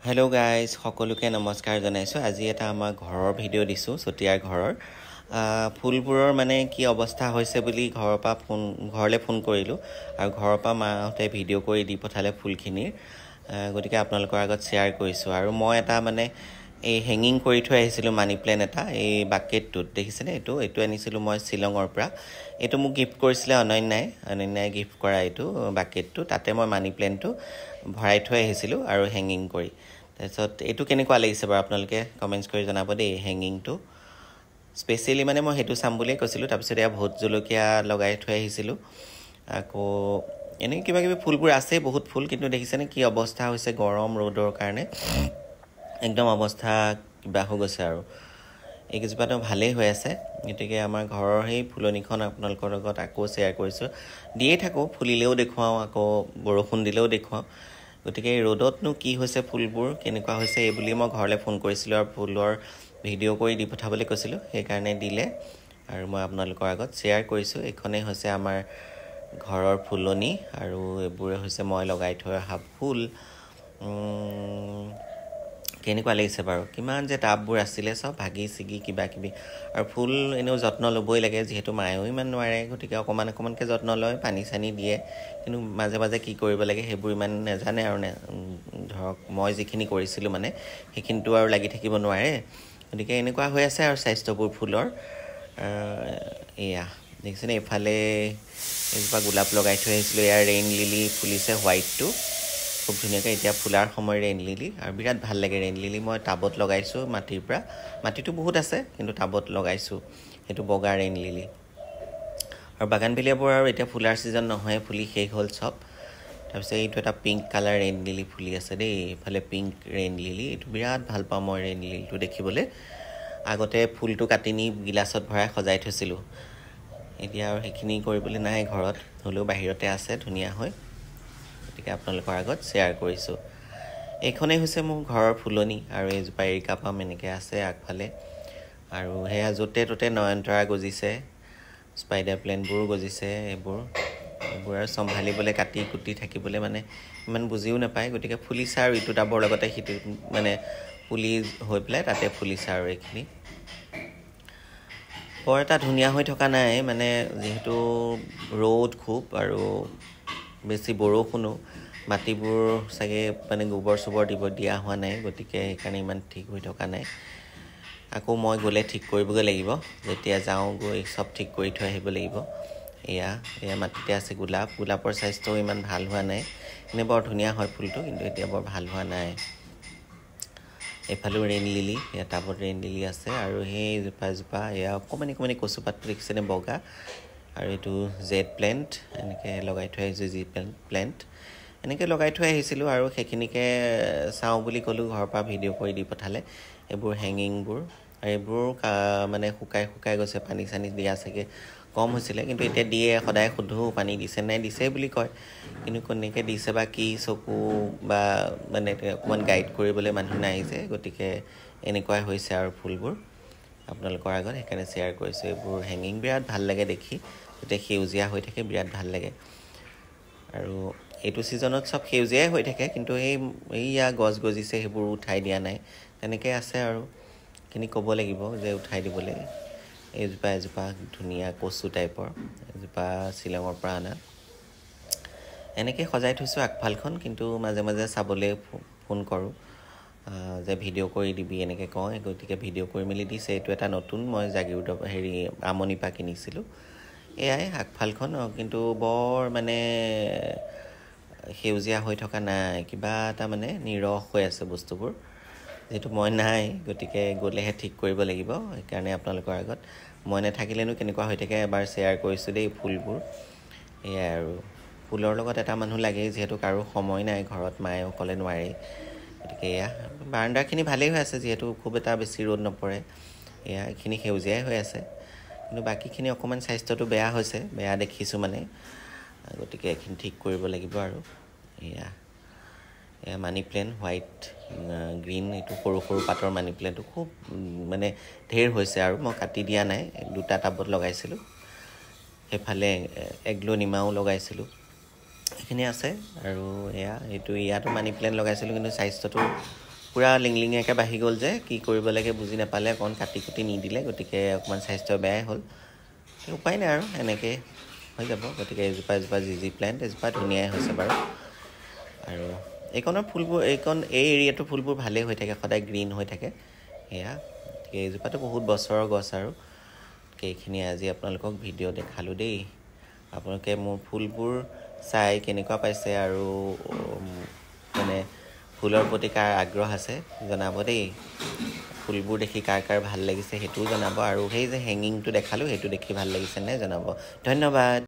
hello' guys সকলোকে নমস্কাৰ জনাইছোঁ আজি এটা আমাৰ ঘৰৰ ভিডিঅ' দিছোঁ চতিয়াৰ ঘৰৰ ফুলবোৰৰ মানে কি অৱস্থা হৈছে বুলি ঘৰলৈ ফোন কৰিলোঁ আৰু ঘৰৰ পৰা মাহঁতে ভিডিঅ' কৰি দি পঠালে ফুলখিনিৰ গতিকে আপোনালোকৰ আগত শ্বেয়াৰ কৰিছোঁ আৰু মই এটা মানে এই হেঙিং কৰি থৈ আহিছিলোঁ মানি প্লেণ্ট এটা এই বাকেটটোত দেখিছেনে এইটো আনিছিলোঁ মই শ্বিলঙৰ পৰা এইটো মোক গিফ্ট কৰিছিলে অনন্যাই গিফ্ট কৰা এইটো বাকেটটো তাতে মই মানি প্লেণ্টটো ভৰাই থৈ আহিছিলোঁ আৰু হেঙিং কৰি তাৰপিছত এইটো কেনেকুৱা লাগিছে বাৰু আপোনালোকে কমেণ্টছ কৰি জনাব দেই হেঙিংটো স্পেচিয়েলি মানে মই সেইটো চাম বুলিয়ে কৈছিলোঁ তাৰপিছত এয়া ভোট জলকীয়া লগাই থৈ আহিছিলোঁ আকৌ এনেই কিবা কিবি ফুলবোৰ আছে বহুত ফুল কিন্তু দেখিছেনে কি অৱস্থা হৈছে গৰম ৰ'দৰ কাৰণে একদম অৱস্থা কিবা হৈ গৈছে আৰু এইকেইজোপাতো ভালেই হৈ আছে গতিকে আমাৰ ঘৰৰ সেই ফুলনিখন আপোনালোকৰ লগত আকৌ শ্বেয়াৰ কৰিছোঁ দিয়ে থাকোঁ ফুলিলেও দেখুৱাওঁ আকৌ বৰষুণ দিলেও দেখুৱাওঁ গতিকে এই ৰ'দতনো কি হৈছে ফুলবোৰ কেনেকুৱা হৈছে এই বুলি মই ঘৰলৈ ফোন কৰিছিলোঁ আৰু ফুলৰ ভিডিঅ' কৰি দি পঠাবলৈ কৈছিলোঁ সেইকাৰণে দিলে আৰু মই আপোনালোকৰ আগত শ্বেয়াৰ কৰিছোঁ এইখনেই হৈছে আমাৰ ঘৰৰ ফুলনি আৰু এইবোৰে হৈছে মই লগাই থৈ অহা ফুল কেনেকুৱা লাগিছে বাৰু কিমান যে টাববোৰ আছিলে চব ভাগি ছিগি কিবা কিবি আৰু ফুল এনেও যত্ন ল'বই লাগে যিহেতু মায়েও ইমান নোৱাৰে গতিকে অকণমানকৈ যত্ন লয় পানী চানী দিয়ে কিন্তু মাজে মাজে কি কৰিব লাগে সেইবোৰ ইমান নাজানে আৰু ধৰক মই যিখিনি কৰিছিলোঁ মানে সেইখিনিতো আৰু লাগি থাকিব নোৱাৰে গতিকে এনেকুৱা হৈ আছে আৰু স্বাস্থ্যবোৰ ফুলৰ এয়া দেখিছেনে এইফালে এজোপা গোলাপ লগাই থৈ আহিছিলোঁ এয়া ৰেইন লিলি ফুলিছে হোৱাইটটো খুব ধুনীয়াকৈ এতিয়া ফুলাৰ সময় ৰেইন লিলি আৰু বিৰাট ভাল লাগে ৰেইন লিলি মই টাবত লগাইছোঁ মাটিৰ পৰা মাটিটো বহুত আছে কিন্তু টাবত লগাইছোঁ সেইটো বগা ৰেইন লিলি আৰু বাগানভিলিয়াবোৰ আৰু এতিয়া ফুলাৰ ছিজন নহয় ফুলি শেষ হ'ল চব তাৰপিছত এইটো এটা পিংক কালাৰ ৰেইন লিলি ফুলি আছে দেই এইফালে পিংক ৰেইন লিলি এইটো বিৰাট ভাল পাওঁ মই ৰেইন লিলিটো দেখিবলৈ আগতে ফুলটো কাটি নি গিলাচত ভৰাই সজাই থৈছিলোঁ এতিয়া আৰু সেইখিনি কৰিবলৈ নাই ঘৰত হ'লেও বাহিৰতে আছে ধুনীয়া হৈ গতিকে আপোনালোকৰ আগত শ্বেয়াৰ কৰিছোঁ এইখনেই হৈছে মোৰ ঘৰৰ ফুলনি আৰু এইজোপা এৰিকা পাম এনেকৈ আছে আগফালে আৰু সেয়া য'তে ত'তে নয়নতৰা গজিছে স্পাইডাৰ প্লেণ্টবোৰো গজিছে এইবোৰ আৰু চম্ভালিবলৈ কাটি কুটি থাকিবলৈ মানে ইমান বুজিও নাপায় গতিকে ফুলিছে আৰু ইটো টাবৰ লগতে সিটো মানে পুলি হৈ পেলাই তাতে ফুলিছে আৰু এইখিনি বৰ এটা ধুনীয়া হৈ থকা নাই মানে যিহেতু ৰ'দ খুব আৰু বেছি বৰষুণো মাটিবোৰ চাগে মানে গোবৰ চোবৰ দিয়া হোৱা নাই গতিকে সেইকাৰণে ইমান ঠিক হৈ থকা নাই আকৌ মই গ'লে ঠিক কৰিবগৈ লাগিব যেতিয়া যাওঁ গৈ চব ঠিক কৰি থৈ আহিব লাগিব এয়া মাটিতে আছে গোলাপৰ স্বাস্থ্যও ইমান ভাল হোৱা নাই এনেই বৰ ধুনীয়া হয় ফুলটো কিন্তু এতিয়া বৰ ভাল হোৱা নাই এইফালেও ৰেইন লিলি এয়া টাবত ৰেইন লিলি আছে আৰু সেই জোপা এয়া অকণমানি কচুপাতটো দেখিছেনে বগা আৰু এইটো জেড প্লেণ্ট এনেকৈ লগাই থৈ আহিছোঁ প্লেণ্ট এনেকৈ লগাই থৈ আহিছিলোঁ আৰু সেইখিনিকে চাওঁ বুলি ক'লোঁ ঘৰৰ পৰা ভিডিঅ' কৰি দি পঠালে এইবোৰ হেঙিংবোৰ আৰু এইবোৰ মানে শুকাই গৈছে পানী চানী দিয়া চাগে কম হৈছিলে কিন্তু এতিয়া দিয়ে সদায় সোধোঁ পানী দিছে নাই দিছে বুলি কয় কিন্তু কেনেকৈ দিছে বা কি চকু বা মানে অকণমান গাইড কৰিবলৈ মানুহ নাই যে গতিকে এনেকুৱাই হৈছে আৰু ফুলবোৰ আপোনালোকৰ আগত সেইকাৰণে শ্বেয়াৰ কৰিছোঁ এইবোৰ হেঙিং বিৰাট ভাল লাগে দেখি গোটেই সেউজীয়া হৈ থাকে বিৰাট ভাল লাগে আৰু এইটো ছিজনত চব সেউজীয়াই হৈ থাকে কিন্তু এইয়া গছ গজিছে সেইবোৰ উঠাই দিয়া নাই তেনেকৈ আছে আৰু এইখিনি ক'ব লাগিব যে উঠাই দিবলৈ এজোপা ধুনীয়া কচু টাইপৰ এজোপা শ্বিলঙৰ পৰা অনা এনেকৈ সজাই থৈছোঁ আগফালখন কিন্তু মাজে মাজে চাবলৈ ফোন কৰোঁ যে ভিডিঅ' কৰি দিবি এনেকৈ কওঁ গতিকে ভিডিঅ' কৰি মেলি দিছে এইটো এটা নতুন মই জাগিৰোডৰ আমনিৰ পৰা কিনিছিলোঁ এয়াই আগফালখন কিন্তু বৰ মানে সেউজীয়া হৈ থকা নাই কিবা এটা মানে নিৰস হৈ আছে বস্তুবোৰ যিহেতু মই নাই গতিকে গ'লেহে ঠিক কৰিব লাগিব সেইকাৰণে আপোনালোকৰ আগত মই নাথাকিলেনো কেনেকুৱা হৈ থাকে এবাৰ শ্বেয়াৰ কৰিছোঁ দেই ফুলবোৰ এয়াই আৰু ফুলৰ লগত এটা মানুহ লাগেই যিহেতু কাৰো সময় নাই ঘৰত মায়ে অকলে নোৱাৰেই গতিকে এয়া বাৰাণ্ডাখিনি ভালেই হৈ আছে যিহেতু খুব এটা বেছি ৰ'দ নপৰে এয়া এইখিনি সেউজীয়াই হৈ আছে কিন্তু বাকীখিনি অকণমান স্বাস্থ্যটো বেয়া হৈছে বেয়া দেখিছোঁ মানে গতিকে এইখিনি ঠিক কৰিব লাগিব আৰু এয়া মানি প্লেণ্ট হোৱাইট গ্ৰীণ এইটো সৰু পাতৰ মানি প্লেণ্টটো খুব মানে ঢেৰ হৈছে আৰু মই কাটি দিয়া নাই দুটা টাবত লগাইছিলোঁ সেইফালে এগ্ল'নিমাও লগাইছিলোঁ এইখিনি আছে আৰু ইয়াতো মানি প্লেণ্ট লগাইছিলোঁ কিন্তু স্বাস্থ্যটো পুৰা লিংলিঙাকৈ বাঢ়ি গ'ল যে কি কৰিব লাগে বুজি নাপালে অকণ কাটি কুটি নিদিলে গতিকে অকণমান স্বাস্থ্য বেয়াই হ'ল উপায় নাই আৰু এনেকৈ হৈ যাব গতিকে এজোপা জিজি প্লেণ্ট এজোপা ধুনীয়াই হৈছে বাৰু আৰু এইকণৰ ফুলবোৰ এই এৰিয়াটোৰ ফুলবোৰ ভালেই হৈ থাকে সদায় গ্ৰীণ হৈ থাকে সেয়া গতিকে এইজোপাটো বহুত বছৰৰ গছ আৰু এইখিনি আজি আপোনালোকক ভিডিঅ' দেখালোঁ দেই আপোনালোকে মোৰ ফুলবোৰ চাই কেনেকুৱা পাইছে আৰু মানে ফুলৰ প্ৰতি কাৰ আগ্ৰহ আছে জনাব দেই ফুলবোৰ দেখি কাৰ ভাল লাগিছে সেইটোও জনাব আৰু সেই যে হেঙিংটো দেখালোঁ সেইটো দেখি ভাল লাগিছে নে জনাব ধন্যবাদ